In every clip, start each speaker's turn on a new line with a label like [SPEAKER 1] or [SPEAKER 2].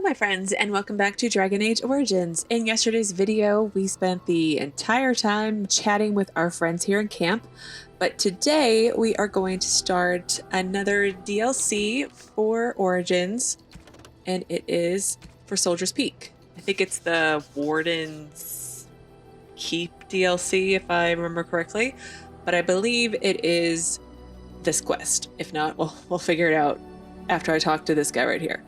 [SPEAKER 1] my friends, and welcome back to Dragon Age Origins. In yesterday's video, we spent the entire time chatting with our friends here in camp, but today we are going to start another DLC for Origins, and it is for Soldier's Peak. I think it's the Warden's Keep DLC, if I remember correctly, but I believe it is this quest. If not, we'll figure it out after I talk to this guy right here.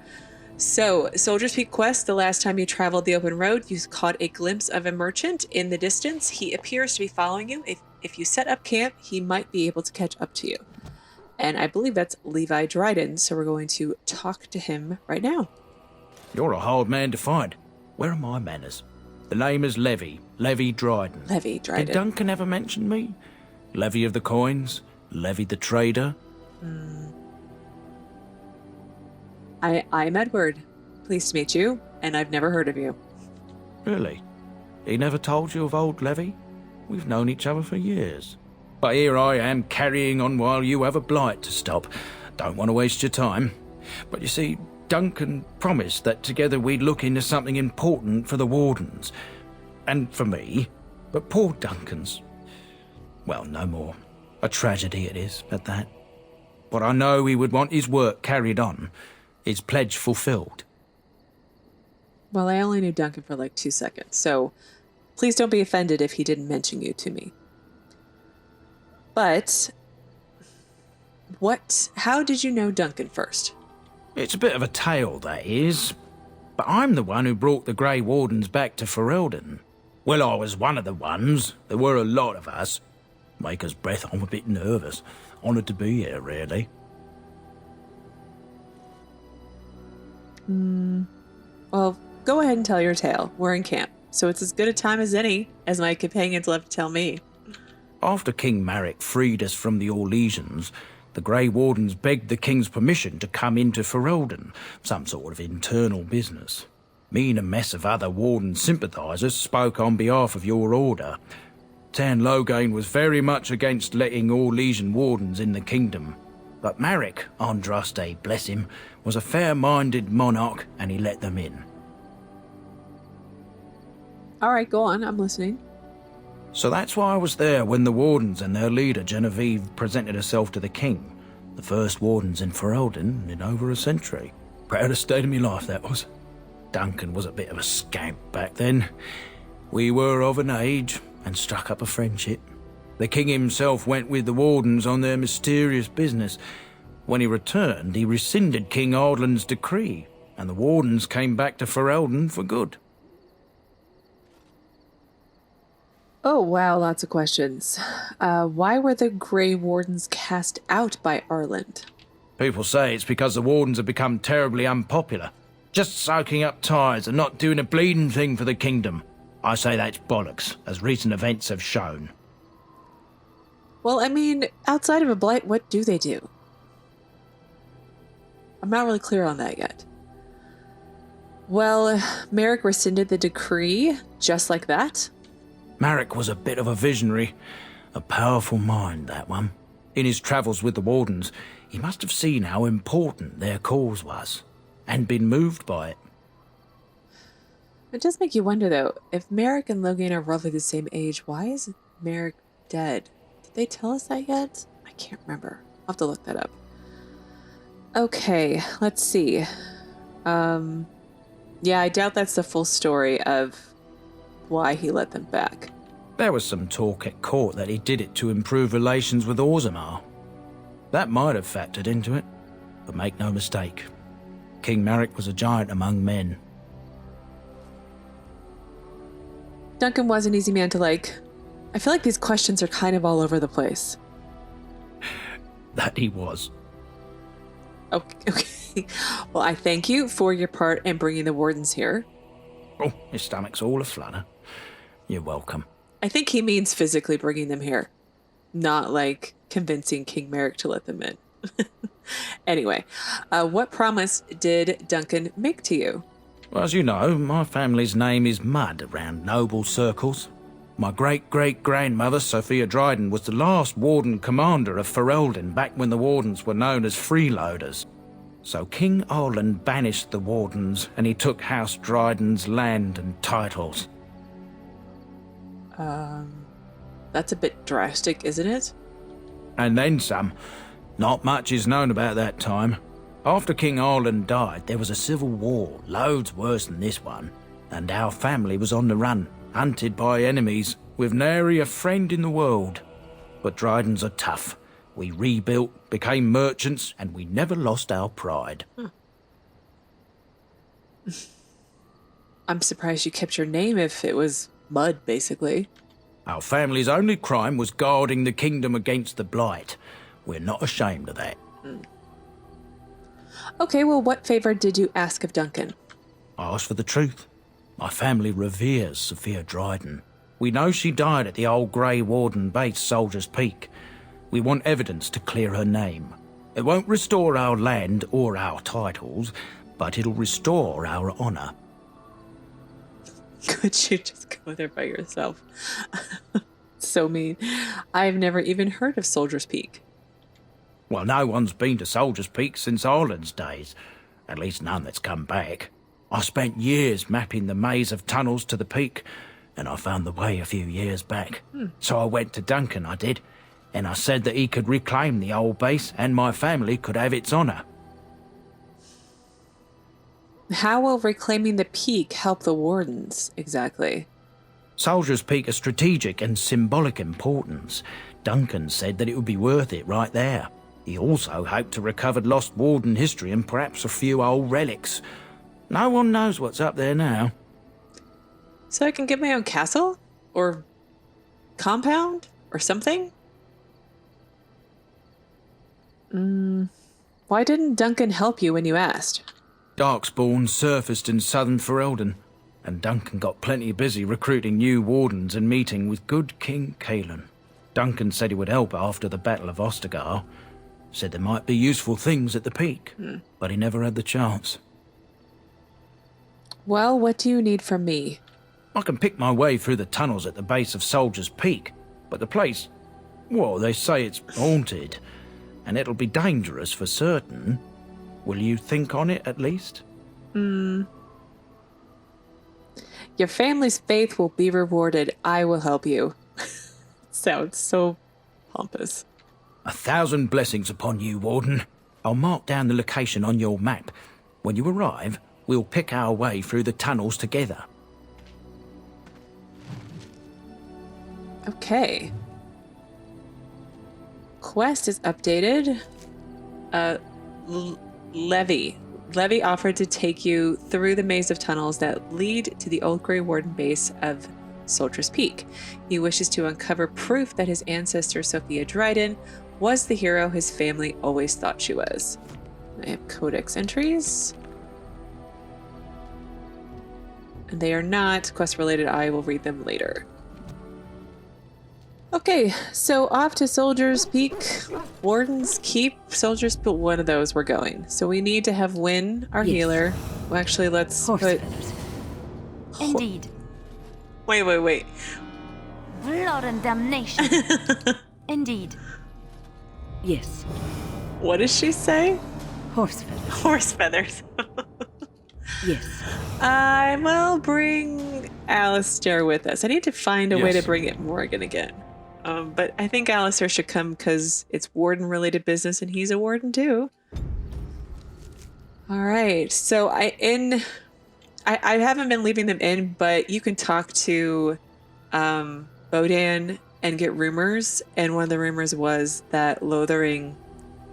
[SPEAKER 1] So, Soldier's Peak quest, the last time you traveled the open road, you caught a glimpse of a merchant in the distance. He appears to be following you. If you set up camp, he might be able to catch up to you. And I believe that's Levi Dryden, so we're going to talk to him right now.
[SPEAKER 2] You're a hard man to find. Where are my manners? The name is Levi Dryden.
[SPEAKER 1] Levi Dryden.
[SPEAKER 2] Did Duncan ever mention me? Levi of the coins? Levi the trader?
[SPEAKER 1] I'm Edward. Pleased to meet you, and I've never heard of you.
[SPEAKER 2] Really? He never told you of old Levi? We've known each other for years. But here I am carrying on while you have a blight to stop. Don't want to waste your time. But you see, Duncan promised that together we'd look into something important for the Wardens. And for me. But poor Duncan's... well, no more. A tragedy it is, at that. But I know he would want his work carried on. His pledge fulfilled.
[SPEAKER 1] Well, I only knew Duncan for like 2 seconds, so please don't be offended if he didn't mention you to me. But how did you know Duncan first?
[SPEAKER 2] It's a bit of a tale, that is. But I'm the one who brought the Grey Wardens back to Ferelden. Well, I was one of the ones. There were a lot of us. Maker's breath, I'm a bit nervous. Honoured to be here, really.
[SPEAKER 1] Well, go ahead and tell your tale. We're in camp, so it's as good a time as any, as my companions love to tell me.
[SPEAKER 2] After King Marek freed us from the Orlesians, the Grey Wardens begged the King's permission to come into Ferelden, some sort of internal business. Me and a mess of other Warden sympathisers spoke on behalf of your order. Tan Loghain was very much against letting Orlesian Wardens in the kingdom. But Marek, Andraste, bless him, was a fair-minded monarch, and he let them in.
[SPEAKER 1] All right, go on. I'm listening.
[SPEAKER 2] So that's why I was there when the Wardens and their leader, Genevieve, presented herself to the king. The first Wardens in Ferelden in over a century. Proudest day of my life, that was. Duncan was a bit of a scamp back then. We were of an age and struck up a friendship. The king himself went with the Wardens on their mysterious business. When he returned, he rescinded King Ardlan's decree, and the Wardens came back to Ferelden for good.
[SPEAKER 1] Oh, wow, lots of questions. Why were the Grey Wardens cast out by Arland?
[SPEAKER 2] People say it's because the Wardens have become terribly unpopular, just soaking up ties and not doing a bleeding thing for the kingdom. I say that's bollocks, as recent events have shown.
[SPEAKER 1] Well, I mean, outside of a blight, what do they do? I'm not really clear on that yet. Well, Marek rescinded the decree just like that.
[SPEAKER 2] Marek was a bit of a visionary, a powerful mind, that one. In his travels with the Wardens, he must have seen how important their cause was, and been moved by it.
[SPEAKER 1] It does make you wonder, though, if Marek and Loghain are roughly the same age, why is Marek dead? Did they tell us that yet? I can't remember. I'll have to look that up. Okay, let's see. Yeah, I doubt that's the full story of why he let them back.
[SPEAKER 2] There was some talk at court that he did it to improve relations with Orzammar. That might have factored into it, but make no mistake, King Marek was a giant among men.
[SPEAKER 1] Duncan was an easy man to like. I feel like these questions are kind of all over the place.
[SPEAKER 2] That he was.
[SPEAKER 1] Okay. Well, I thank you for your part in bringing the Wardens here.
[SPEAKER 2] Oh, his stomach's all aflutter. You're welcome.
[SPEAKER 1] I think he means physically bringing them here, not like convincing King Marek to let them in. Anyway, what promise did Duncan make to you?
[SPEAKER 2] Well, as you know, my family's name is mud around noble circles. My great-great-grandmother, Sophia Dryden, was the last Warden commander of Ferelden back when the Wardens were known as freeloaders. So King Arlen banished the Wardens, and he took House Dryden's land and titles.
[SPEAKER 1] That's a bit drastic, isn't it?
[SPEAKER 2] And then some. Not much is known about that time. After King Arlen died, there was a civil war, loads worse than this one, and our family was on the run, hunted by enemies, with nary a friend in the world. But Drydens are tough. We rebuilt, became merchants, and we never lost our pride.
[SPEAKER 1] I'm surprised you kept your name if it was mud, basically.
[SPEAKER 2] Our family's only crime was guarding the kingdom against the Blight. We're not ashamed of that.
[SPEAKER 1] Okay, well, what favor did you ask of Duncan?
[SPEAKER 2] I asked for the truth. My family reveres Sophia Dryden. We know she died at the old Grey Warden base, Soldier's Peak. We want evidence to clear her name. It won't restore our land or our titles, but it'll restore our honour.
[SPEAKER 1] Could you just go there by yourself? So mean. I've never even heard of Soldier's Peak.
[SPEAKER 2] Well, no one's been to Soldier's Peak since Arlen's days. At least none that's come back. I spent years mapping the maze of tunnels to the peak, and I found the way a few years back. So I went to Duncan, I did, and I said that he could reclaim the old base and my family could have its honour.
[SPEAKER 1] How will reclaiming the peak help the Wardens, exactly?
[SPEAKER 2] Soldier's Peak is strategic and symbolic importance. Duncan said that it would be worth it right there. He also hoped to recover lost Warden history and perhaps a few old relics. No one knows what's up there now.
[SPEAKER 1] So I can get my own castle? Or compound? Or something? Why didn't Duncan help you when you asked?
[SPEAKER 2] Darkspawn surfaced in southern Ferelden, and Duncan got plenty busy recruiting new Wardens and meeting with good King Caelan. Duncan said he would help after the Battle of Ostergar. Said there might be useful things at the peak, but he never had the chance.
[SPEAKER 1] Well, what do you need from me?
[SPEAKER 2] I can pick my way through the tunnels at the base of Soldier's Peak, but the place, well, they say it's haunted, and it'll be dangerous for certain. Will you think on it at least?
[SPEAKER 1] Your family's faith will be rewarded. I will help you. Sounds so pompous.
[SPEAKER 2] 1,000 blessings upon you, Warden. I'll mark down the location on your map. When you arrive, we'll pick our way through the tunnels together.
[SPEAKER 1] Okay. Quest is updated. Levi offered to take you through the maze of tunnels that lead to the old Grey Warden base of Soldier's Peak. He wishes to uncover proof that his ancestor Sophia Dryden was the hero his family always thought she was. I have codex entries. And they are not quest related. I will read them later. Okay, so off to Soldier's Peak. Warden's Keep, Soldier's Peak, one of those we're going. So we need to have Wynn, our healer. Well, actually, let's
[SPEAKER 3] Horse
[SPEAKER 1] put...
[SPEAKER 3] feathers. Indeed.
[SPEAKER 1] Wait.
[SPEAKER 3] Blood and damnation. Indeed. Yes.
[SPEAKER 1] What does she say?
[SPEAKER 3] Horse feathers.
[SPEAKER 1] Horse feathers.
[SPEAKER 3] Yes.
[SPEAKER 1] I will bring Alistair with us. I need to find a way to
[SPEAKER 2] Yes.
[SPEAKER 1] bring it Morgan again. But I think Alistair should come because it's warden-related business, and he's a warden too. All right. So I haven't been leaving them in, but you can talk to Bodan and get rumors. And one of the rumors was that Lothering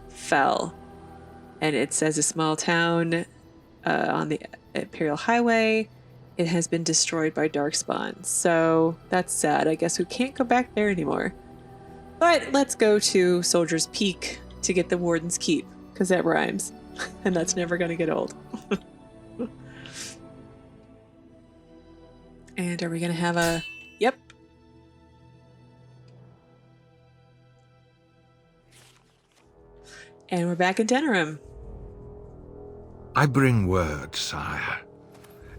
[SPEAKER 1] fell, and it says a small town on the Imperial Highway. It has been destroyed by Darkspawn. So that's sad. I guess we can't go back there anymore. But let's go to Soldier's Peak to get the Warden's Keep, because that rhymes. And that's never going to get old. And are we going to have a... Yep. And we're back in Denerim.
[SPEAKER 4] I bring word, sire.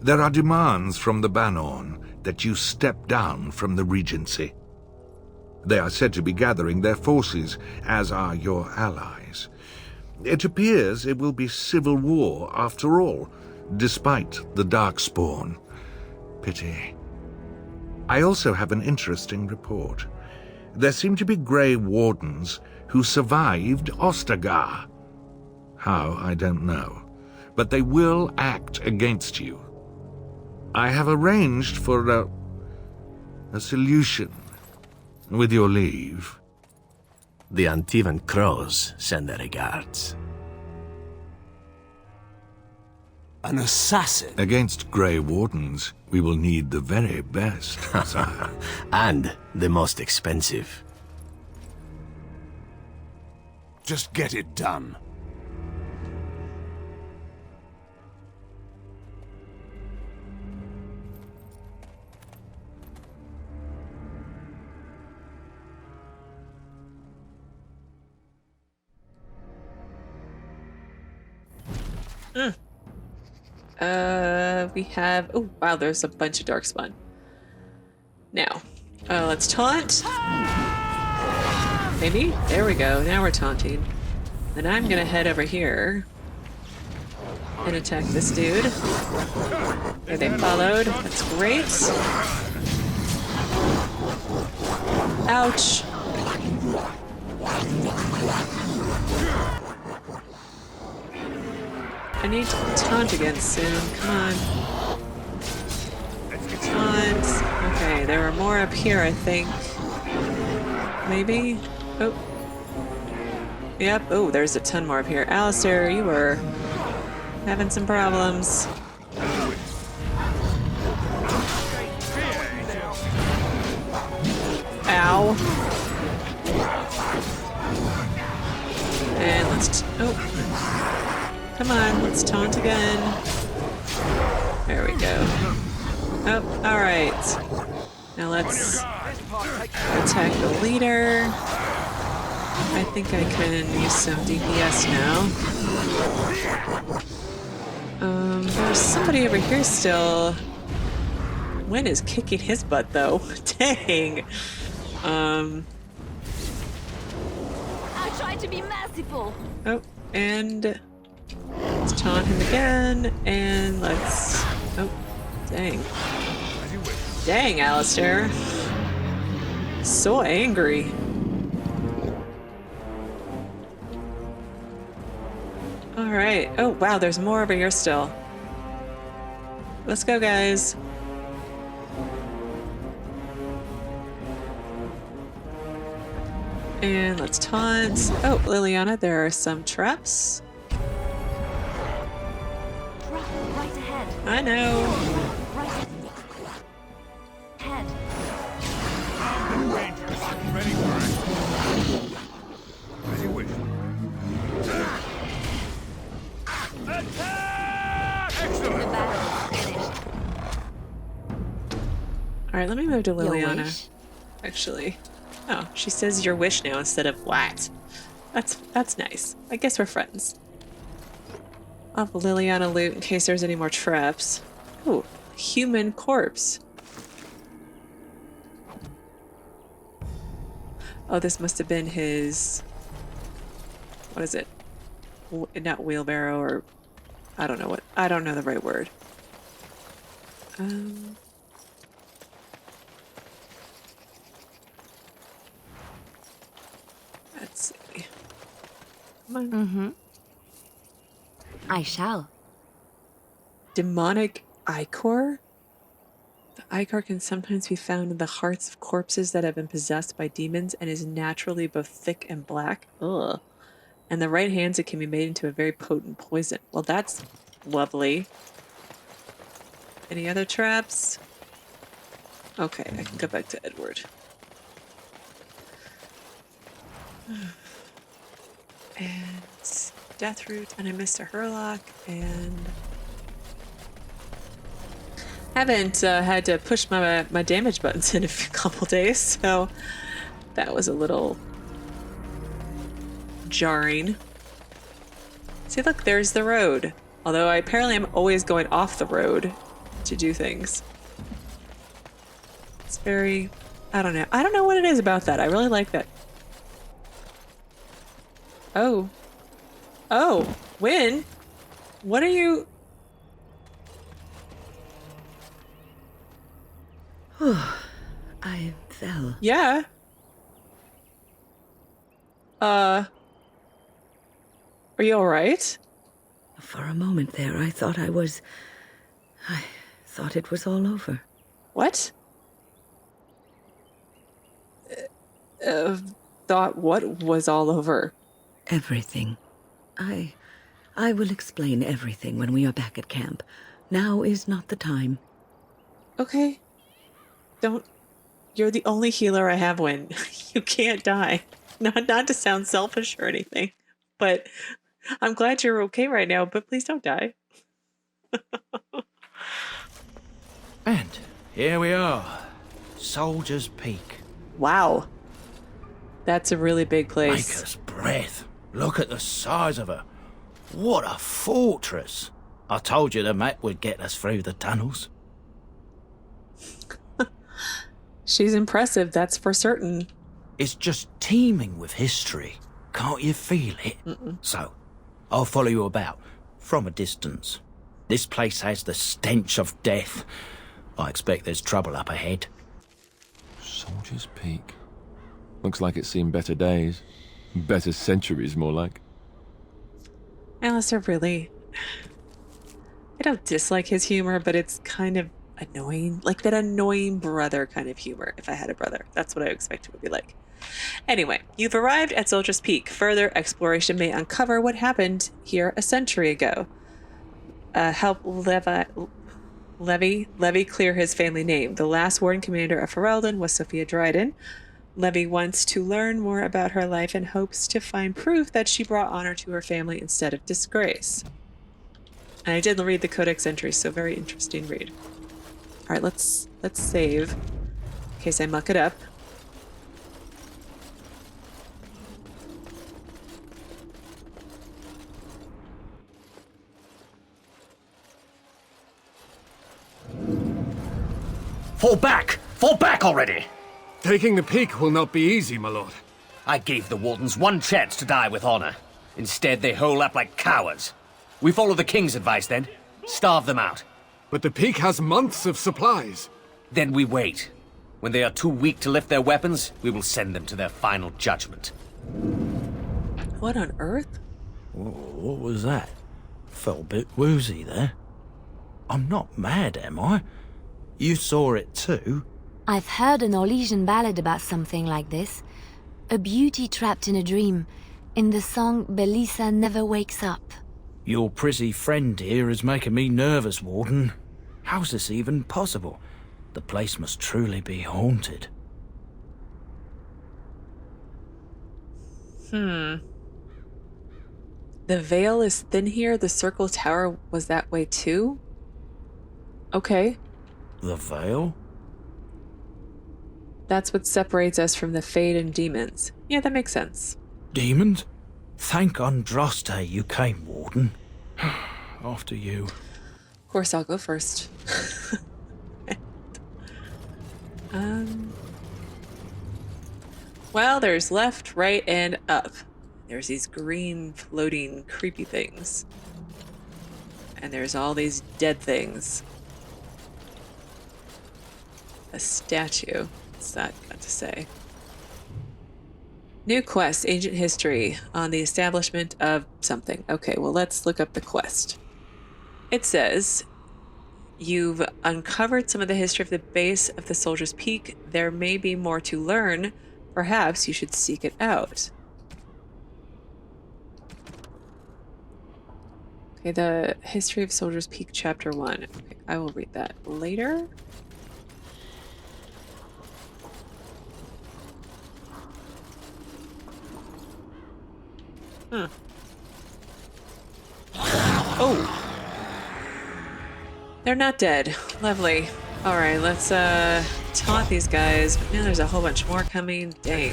[SPEAKER 4] There are demands from the Banorn that you step down from the Regency. They are said to be gathering their forces, as are your allies. It appears it will be civil war after all, despite the Darkspawn. Pity. I also have an interesting report. There seem to be Grey Wardens who survived Ostagar. How, I don't know. But they will act against you. I have arranged for a solution, with your leave.
[SPEAKER 5] The Antivan Crows send their regards.
[SPEAKER 6] An assassin?
[SPEAKER 4] Against Grey Wardens, we will need the very best, sire.
[SPEAKER 5] And the most expensive.
[SPEAKER 6] Just get it done.
[SPEAKER 1] We have... Oh, wow, there's a bunch of Darkspawn. Now, let's taunt. Maybe? There we go. Now we're taunting. Then I'm gonna head over here and attack this dude. Okay, they followed. That's great. Ouch. I need to taunt again soon. Come on. Taunt. Okay, there are more up here, I think. Maybe? Oh. Yep. Oh, there's a ton more up here. Alistair, you were having some problems. Ow. And let's... Oh. Come on, let's taunt again. There we go. Oh, alright. Now let's attack the leader. I think I can use some DPS now. There's somebody over here still. Wynn is kicking his butt though. Dang.
[SPEAKER 3] I tried to be merciful.
[SPEAKER 1] Oh, and let's taunt him again, and let's... Oh, dang. Dang, Alistair. So angry. Alright. Oh, wow, there's more over here still. Let's go, guys. And let's taunt. Oh, Liliana, there are some traps.
[SPEAKER 3] Right ahead.
[SPEAKER 1] I know.
[SPEAKER 3] Right ahead.
[SPEAKER 6] Ready for it. As you wish. Attack!
[SPEAKER 3] The
[SPEAKER 6] Excellent!
[SPEAKER 3] battle is finished.
[SPEAKER 1] Alright, let me move to
[SPEAKER 3] Your
[SPEAKER 1] Liliana.
[SPEAKER 3] wish?
[SPEAKER 1] Actually. Oh, she says your wish now instead of what. That's nice. I guess we're friends. I'll have Liliana loot in case there's any more traps. Ooh, human corpse. Oh, this must have been his... What is it? Not wheelbarrow or... I don't know what... I don't know the right word. Let's see. Come on.
[SPEAKER 3] Mm-hmm. I shall.
[SPEAKER 1] Demonic ichor? The ichor can sometimes be found in the hearts of corpses that have been possessed by demons and is naturally both thick and black. Ugh. And the right hands, it can be made into a very potent poison. Well, that's lovely. Any other traps? Okay, I can go back to Edward. And Deathroot, and I missed a Hurlock, and haven't had to push my damage buttons in a couple days, so that was a little jarring. See, look, there's the road. Although I apparently am always going off the road to do things. It's very... I don't know. I don't know what it is about that. I really like that. Oh. Oh, Win? What are you...
[SPEAKER 7] I fell.
[SPEAKER 1] Yeah. Are you alright?
[SPEAKER 7] For a moment there, I thought I thought it was all over.
[SPEAKER 1] What? Thought what was all over?
[SPEAKER 7] Everything. I will explain everything when we are back at camp. Now is not the time.
[SPEAKER 1] Okay. Don't... You're the only healer I have, Win. You can't die. Not to sound selfish or anything, but I'm glad you're okay right now, but please don't die.
[SPEAKER 2] And here we are. Soldier's Peak.
[SPEAKER 1] Wow. That's a really big place.
[SPEAKER 2] Maker's breath. Look at the size of her. What a fortress. I told you the map would get us through the tunnels.
[SPEAKER 1] She's impressive, that's for certain.
[SPEAKER 2] It's just teeming with history. Can't you feel it? So, I'll follow you about, from a distance. This place has the stench of death. I expect there's trouble up ahead.
[SPEAKER 6] Soldier's Peak. Looks like it's seen better days. Better centuries, more like.
[SPEAKER 1] Alistair, really... I don't dislike his humor, but it's kind of annoying. Like that annoying brother kind of humor, if I had a brother. That's what I expect it would be like. Anyway, you've arrived at Soldier's Peak. Further exploration may uncover what happened here a century ago. Help Levi clear his family name. The last Warden commander of Ferelden was Sophia Dryden. Levi wants to learn more about her life and hopes to find proof that she brought honor to her family instead of disgrace. And I did read the codex entries, so very interesting read. All right, let's save in case I muck it up.
[SPEAKER 5] Fall back! Fall back already!
[SPEAKER 8] Taking the peak will not be easy, my lord.
[SPEAKER 5] I gave the Wardens one chance to die with honor. Instead, they hole up like cowards. We follow the King's advice then. Starve them out.
[SPEAKER 8] But the peak has months of supplies.
[SPEAKER 5] Then we wait. When they are too weak to lift their weapons, we will send them to their final judgment.
[SPEAKER 1] What on earth?
[SPEAKER 2] What was that? Felt a bit woozy there. I'm not mad, am I? You saw it too?
[SPEAKER 3] I've heard a Norwegian ballad about something like this. A beauty trapped in a dream. In the song, Belisa never wakes up.
[SPEAKER 2] Your prissy friend here is making me nervous, Warden. How's this even possible? The place must truly be haunted.
[SPEAKER 1] The veil is thin here. The circle tower was that way too? Okay.
[SPEAKER 2] The veil?
[SPEAKER 1] That's what separates us from the Fade and demons. Yeah, that makes sense.
[SPEAKER 2] Demons? Thank Andraste you came, Warden. After you.
[SPEAKER 1] Of course, I'll go first. Well, there's left, right, and up. There's these green, floating, creepy things. And there's all these dead things. A statue. What's that got to say? New quest, ancient history on the establishment of something. Okay, well, let's look up the quest. It says, you've uncovered some of the history of the base of the Soldier's Peak. There may be more to learn. Perhaps you should seek it out. Okay, the history of Soldier's Peak, Chapter 1. Okay, I will read that later. Oh. They're not dead. Lovely. Alright, let's taunt these guys. But now there's a whole bunch more coming. Dang.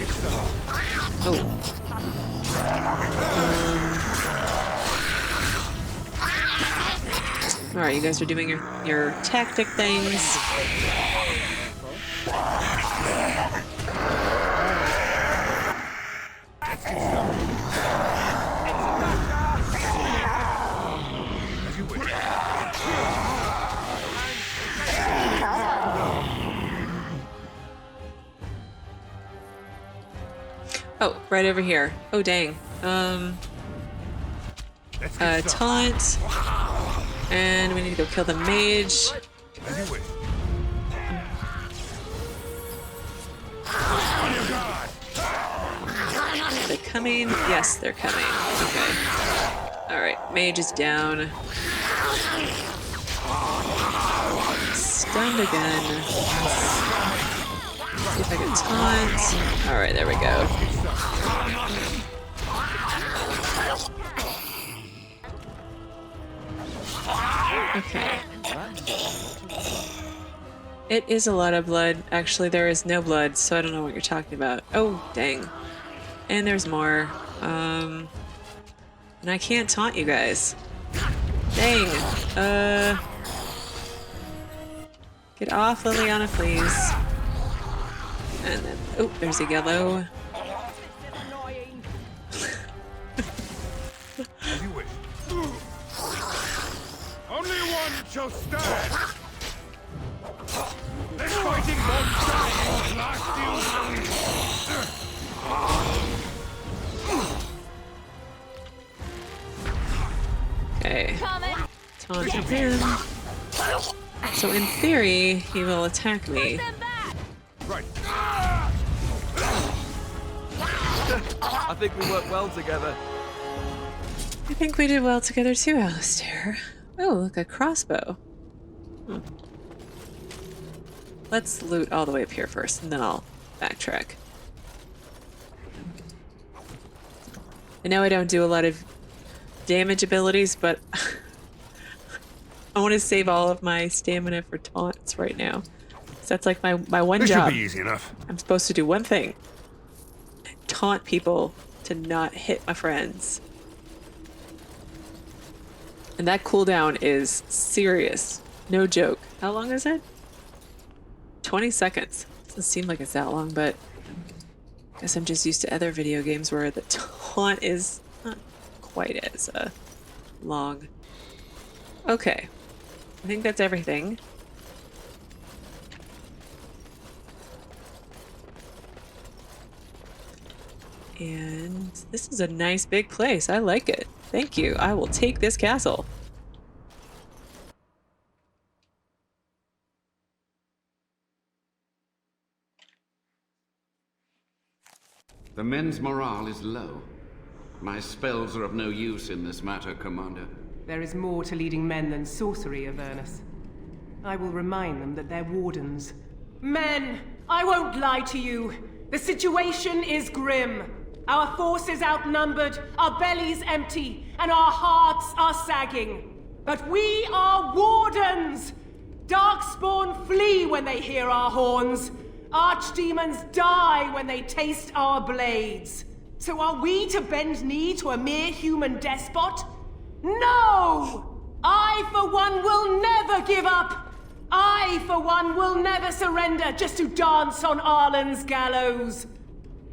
[SPEAKER 1] Oh. Alright, you guys are doing your tactic things. Oh, right over here. Oh, dang. Taunt. And we need to go kill the mage. Are they coming? Yes, they're coming. Okay. Alright, mage is down. Stunned again. See if I can taunt. Alright, there we go. Okay. It is a lot of blood. Actually, there is no blood, so I don't know what you're talking about. Oh, dang. And there's more. And I can't taunt you guys. Dang. Get off, Liliana, please. And then, oh, there's a yellow.
[SPEAKER 9] Only one shall stand. This fighting won't last you.
[SPEAKER 1] Okay. Taunt him. So in theory, he will attack me.
[SPEAKER 9] Right.
[SPEAKER 6] I think we work well together.
[SPEAKER 1] I think we did well together too, Alistair. Oh, look, a crossbow. Let's loot all the way up here first, and then I'll backtrack. I know I don't do a lot of damage abilities, but I want to save all of my stamina for taunts right now. So that's like my one
[SPEAKER 9] This
[SPEAKER 1] job.
[SPEAKER 9] should be easy enough.
[SPEAKER 1] I'm supposed to do one thing. Taunt people to not hit my friends. And that cooldown is serious. No joke. How long is it? 20 seconds. Doesn't seem like it's that long, but I guess I'm just used to other video games where the taunt is not quite as long. Okay. I think that's everything. And this is a nice big place. I like it. Thank you. I will take this castle.
[SPEAKER 10] The men's morale is low. My spells are of no use in this matter, Commander.
[SPEAKER 11] There is more to leading men than sorcery, Avernus. I will remind them that they're wardens. Men, I won't lie to you. The situation is grim. Our forces outnumbered, our bellies empty, and our hearts are sagging. But we are wardens! Darkspawn flee when they hear our horns. Archdemons die when they taste our blades. So are we to bend knee to a mere human despot? No! I, for one, will never give up! I, for one, will never surrender just to dance on Arlen's gallows.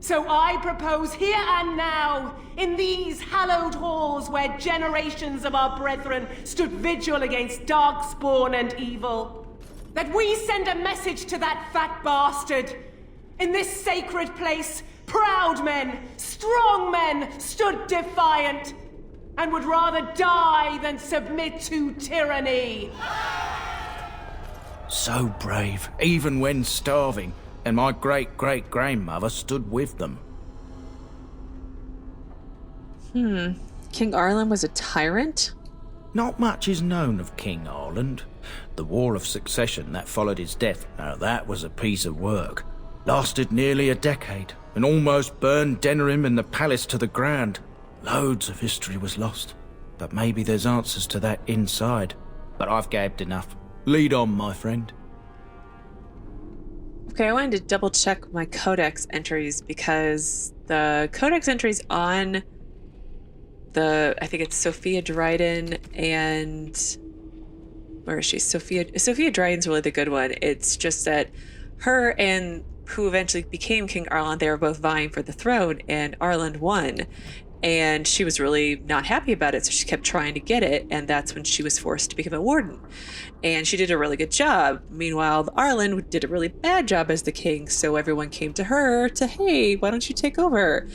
[SPEAKER 11] So I propose here and now, in these hallowed halls where generations of our brethren stood vigil against darkspawn and evil, that we send a message to that fat bastard. In this sacred place, proud men, strong men stood defiant, and would rather die than submit to tyranny.
[SPEAKER 2] So brave, even when starving, and my great-great-grandmother stood with them.
[SPEAKER 1] King Arlen was a tyrant?
[SPEAKER 2] Not much is known of King Arland. The War of Succession that followed his death, now that was a piece of work. Lasted nearly a decade, and almost burned Denerim and the palace to the ground. Loads of history was lost, but maybe there's answers to that inside. But I've gabbed enough. Lead on, my friend.
[SPEAKER 1] Okay, I wanted to double check my codex entries because the codex entries on I think it's Sophia Dryden and where is she? Sophia Dryden's really the good one. It's just that her and who eventually became King Arland, they were both vying for the throne, and Arland won. And she was really not happy about it, so she kept trying to get it, and that's when she was forced to become a warden. And she did a really good job. Meanwhile, Arlen did a really bad job as the king, so everyone came to her to, hey, why don't you take over?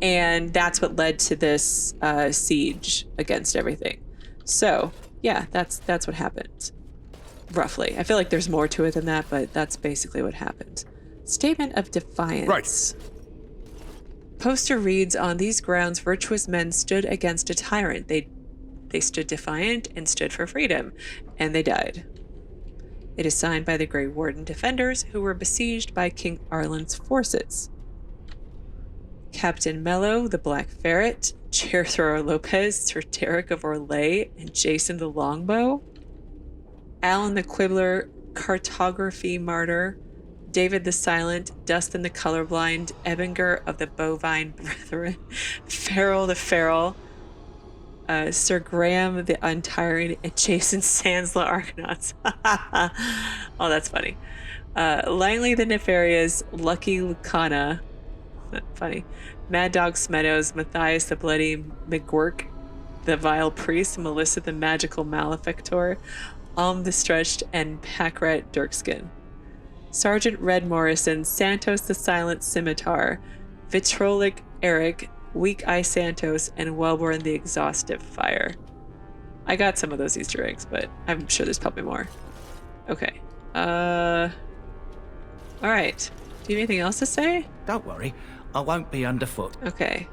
[SPEAKER 1] And that's what led to this siege against everything. So, yeah, that's what happened. Roughly. I feel like there's more to it than that, but that's basically what happened. Statement of defiance.
[SPEAKER 9] Right.
[SPEAKER 1] Poster reads, on these grounds, virtuous men stood against a tyrant. They stood defiant and stood for freedom, and they died. It is signed by the Grey Warden defenders who were besieged by King Arlen's forces. Captain Mello, the Black Ferret, Chair Thrower Lopez, Sir Derek of Orlais, and Jason the Longbow. Alan the Quibbler, Cartography Martyr, David the Silent, Dustin the Colorblind, Ebinger of the Bovine Brethren, Farrell the Feral, Sir Graham the Untiring, and Jason Sands the Argonauts. Oh, that's funny. Langley the Nefarious, Lucky Lucana, funny, Mad Dog Smeadows, Matthias the Bloody McGurk, the Vile Priest, Melissa the Magical Malefactor, the Stretched, and Packrat Dirkskin. Sergeant Red Morrison, Santos the Silent Scimitar, Vitrolic Eric, Weak Eye Santos, and Wellborn the Exhaustive Fire. I got some of those Easter eggs, but I'm sure there's probably more. Okay. Alright. Do you have anything else to say?
[SPEAKER 2] Don't worry, I won't be underfoot.
[SPEAKER 1] Okay.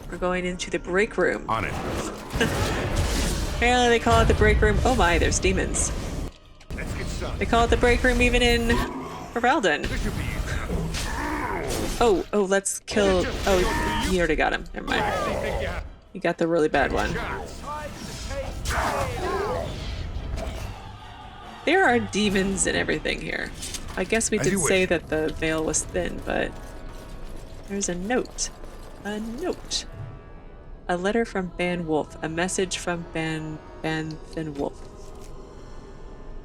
[SPEAKER 1] We're going into the break room.
[SPEAKER 9] On it.
[SPEAKER 1] Apparently they call it the break room. Oh my, there's demons.
[SPEAKER 9] Let's get started.
[SPEAKER 1] They call it the break room even in Ferelden.
[SPEAKER 9] This should be easy.
[SPEAKER 1] Oh, let's kill... Oh, you already got him. Never mind. You got the really bad one. There are demons and everything here. I guess we did say that the veil was thin, but... There's a note. A note. A letter from Ban Wolf. A message from Ban Thin Wolf.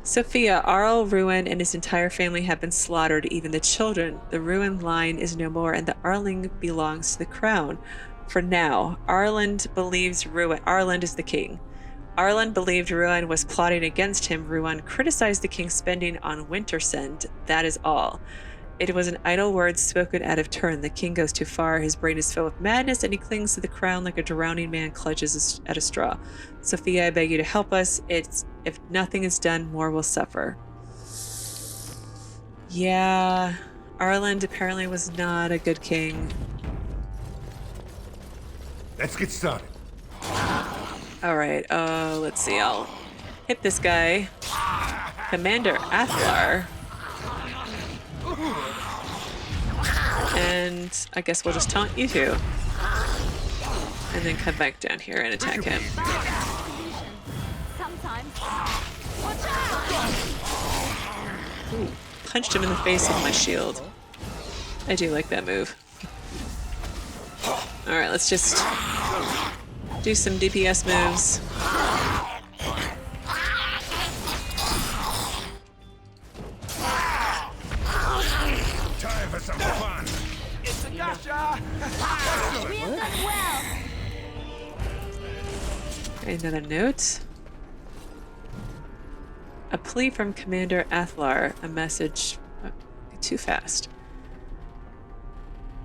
[SPEAKER 1] Sophia, Arl, Ruin, and his entire family have been slaughtered, even the children. The Ruin line is no more, and the Arling belongs to the crown. For now, Arland believes Arland is the king. Arland believed Ruin was plotting against him. Ruin criticized the king's spending on Wintersend. That is all. It was an idle word spoken out of turn. The king goes too far. His brain is filled with madness, and he clings to the crown like a drowning man clutches at a straw. Sophia, I beg you to help us. If nothing is done, more will suffer. Yeah, Arland apparently was not a good king.
[SPEAKER 9] Let's get started.
[SPEAKER 1] Alright, let's see. I'll hit this guy. Commander Athlar. And I guess we'll just taunt you two. And then come back down here and attack him. Ooh, punched him in the face with my shield. I do like that move. Alright, let's just do some DPS moves.
[SPEAKER 9] Time for some fun. It's a gotcha.
[SPEAKER 1] Another note. A plea from Commander Athlar. A message. Too fast.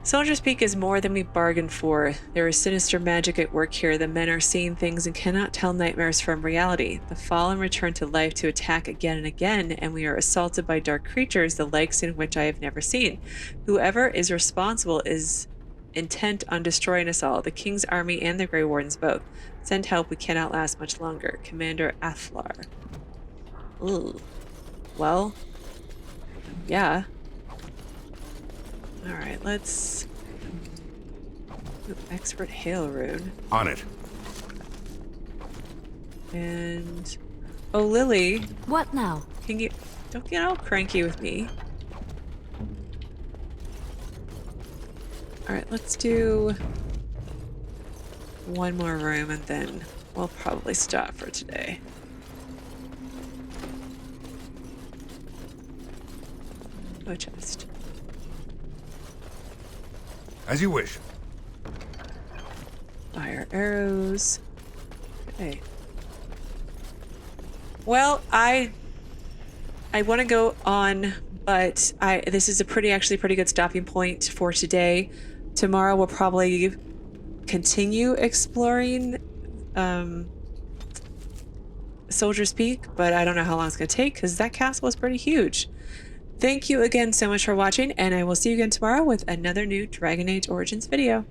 [SPEAKER 1] Soldier's Peak is more than we bargained for. There is sinister magic at work here. The men are seeing things and cannot tell nightmares from reality. The fallen return to life to attack again and again, and we are assaulted by dark creatures, the likes in which I have never seen. Whoever is responsible is intent on destroying us all, the King's army and the Grey Wardens both. Send help, we cannot last much longer. Commander Athlar. Ooh. Well, yeah. Alright, let's... Ooh, Expert Hail Rune.
[SPEAKER 9] On it.
[SPEAKER 1] And... Oh, Lily.
[SPEAKER 3] What now?
[SPEAKER 1] Can you... Don't get all cranky with me. Alright, let's do... one more room and then we'll probably stop for today. Oh, chest.
[SPEAKER 9] As you wish.
[SPEAKER 1] Fire arrows. Okay. Well, I want to go on, but this is a actually pretty good stopping point for today. Tomorrow we'll probably continue exploring Soldier's Peak, but I don't know how long it's going to take because that castle is pretty huge. Thank you again so much for watching, and I will see you again tomorrow with another new Dragon Age Origins video.